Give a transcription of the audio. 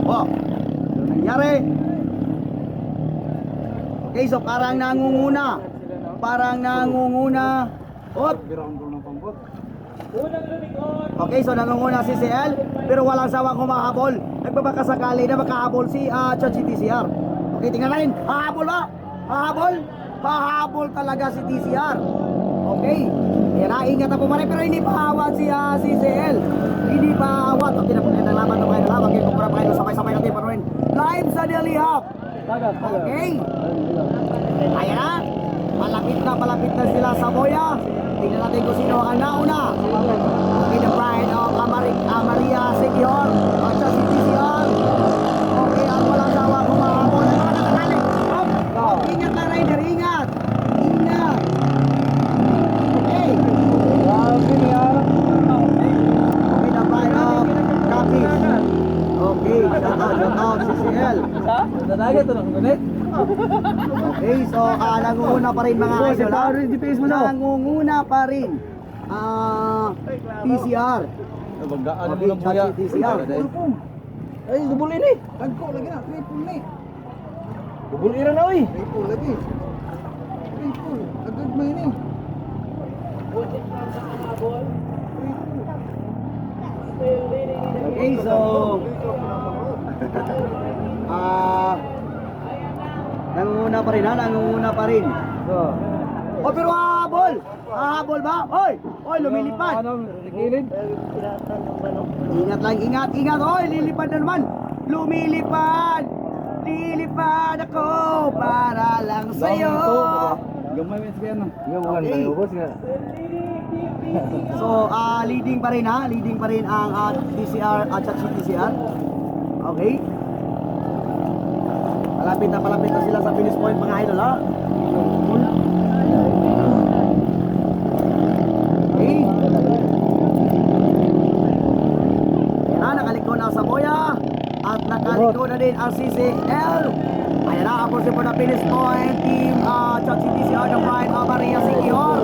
Oh, ano nangyari? Okay, so parang nangunguna. Hop. Okay, so nangunguna si CL, pero walang sawang humahabol. Nagbabakasakali na makahabol si Chachi TCR. Okay, tingnan natin. Hahabol ba? Hahabol talaga si TCR. Okay. Kaya naingat na pumarin, pero hindi pa awat si CL. Hindi pa awat. Okay, nalaman na mga nalaman. Okay, kung para pa kayo sabay-sabay natin pa rin. Live sa Daily Hub. Okay. Ayan na. Palapit na sila sa boya. Tingnan natin kung sino ang nauna. Okay, the bride of Maria Segior. At siya si TCR. Okay, at walang sawa kumahabol. Ingat na rider, ingat. Okay. Okay, the bride of Kapis. Okay, shout out CCL. Okay, so nangunguna pa rin mga idol. Nangunguna pa rin TCR. Okay, TCR. Ay, dubul ini. Tagko lagi na, triple ni. Dubul ira na oy. Triple lagi. Triple, agad mo ini. Okay, so nangunguna pa rin. Oh, pero hahabol ba? Oy, lumilipad. Kilid? Ingat lang, ingat. Oy, lilipad na naman. Lumilipad ako para lang sa'yo. Gamay mes kaya no. Okay. So, leading pa rin ang TCR at TCR. Okay. Palapit na sila sa finish point mga idol, ha? Okay. Yan, nakaliko na sa boya. At nakaliko na din ang CCL. Ayan na, approaching po na finish point. Team Chachi TCR, the pride of Maria Segior.